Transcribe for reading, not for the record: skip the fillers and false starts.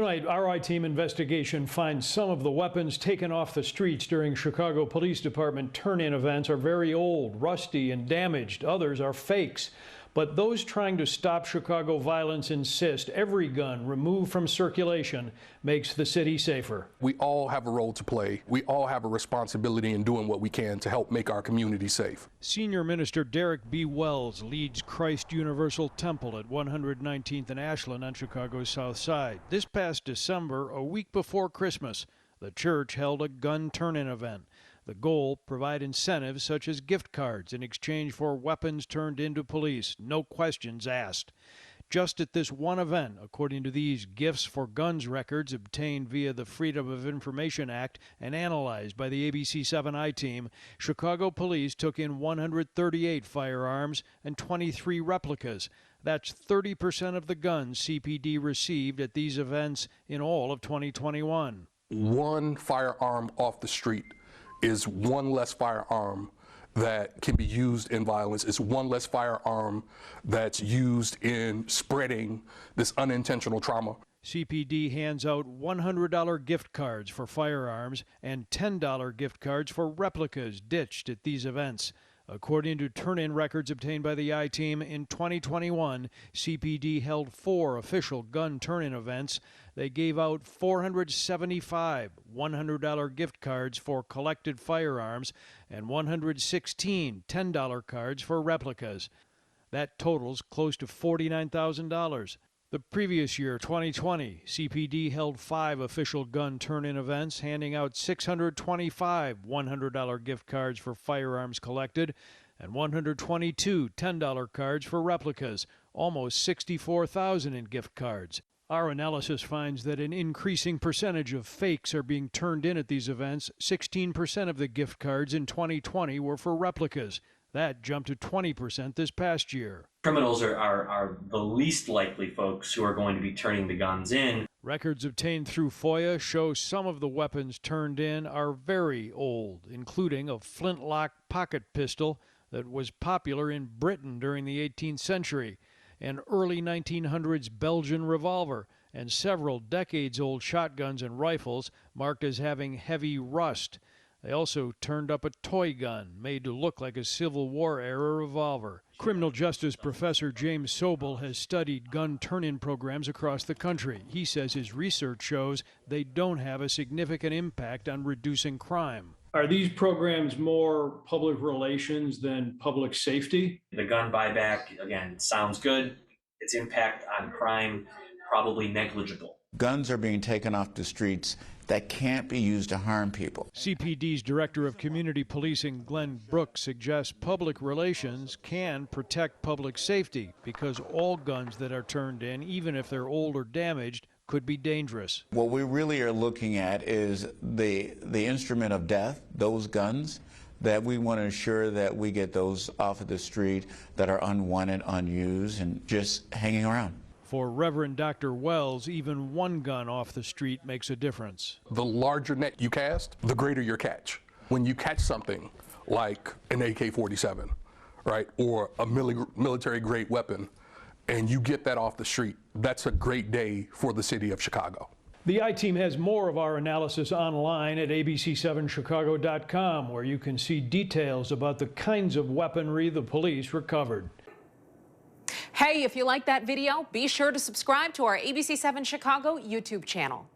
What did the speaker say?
Tonight, our I-Team investigation finds some of the weapons taken off the streets during Chicago Police Department turn-in events are very old, rusty, and damaged. Others are fakes. But those trying to stop Chicago violence insist every gun removed from circulation makes the city safer. We all have a role to play. We all have a responsibility in doing what we can to help make our community safe. Senior Minister Derek B. Wells leads Christ Universal Temple at 119th and Ashland on Chicago's South Side. This past December, a week before Christmas, the church held a gun turn-in event. The goal, provide incentives such as gift cards in exchange for weapons turned into police, no questions asked. Just at this one event, according to these gifts for guns records obtained via the Freedom of Information Act and analyzed by the ABC7 I-Team, Chicago police took in 138 firearms and 23 replicas. That's 30% of the guns CPD received at these events in all of 2021. One firearm off the street is one less firearm that can be used in violence. It's one less firearm that's used in spreading this unintentional trauma. CPD hands out $100 gift cards for firearms and $10 gift cards for replicas ditched at these events. According to turn-in records obtained by the I-Team, in 2021, CPD held 4 official gun turn-in events. They gave out 475 $100 gift cards for collected firearms and 116 $10 cards for replicas. That totals close to $49,000. The previous year, 2020, CPD held 5 official gun turn-in events, handing out 625 $100 gift cards for firearms collected and 122 $10 cards for replicas, almost 64,000 in gift cards. Our analysis finds that an increasing percentage of fakes are being turned in at these events. 16% of the gift cards in 2020 were for replicas. That jumped to 20% this past year. Criminals are the least likely folks who are going to be turning the guns in. Records obtained through FOIA show some of the weapons turned in are very old, including a flintlock pocket pistol that was popular in Britain during the 18th century, an early 1900s Belgian revolver, and several decades-old shotguns and rifles marked as having heavy rust. They also turned up a toy gun made to look like a Civil War-era revolver. Criminal justice professor James Sobel has studied gun turn-in programs across the country. He says his research shows they don't have a significant impact on reducing crime. Are these programs more public relations than public safety? The gun buyback, again, sounds good. Its impact on crime, probably negligible. Guns are being taken off the streets that can't be used to harm people. CPD's Director of Community Policing, Glenn Brooks, suggests public relations can protect public safety because all guns that are turned in, even if they're old or damaged, could be dangerous. What we really are looking at is the instrument of death, those guns, that we want to ensure that we get those off of the street that are unwanted, unused, and just hanging around. For Reverend Dr. Wells, even one gun off the street makes a difference. The larger net you cast, the greater your catch. When you catch something like an AK-47, right, or a military-grade weapon, and you get that off the street, that's a great day for the city of Chicago. The I-Team has more of our analysis online at abc7chicago.com, where you can see details about the kinds of weaponry the police recovered. Hey, if you like that video, be sure to subscribe to our ABC7 Chicago YouTube channel.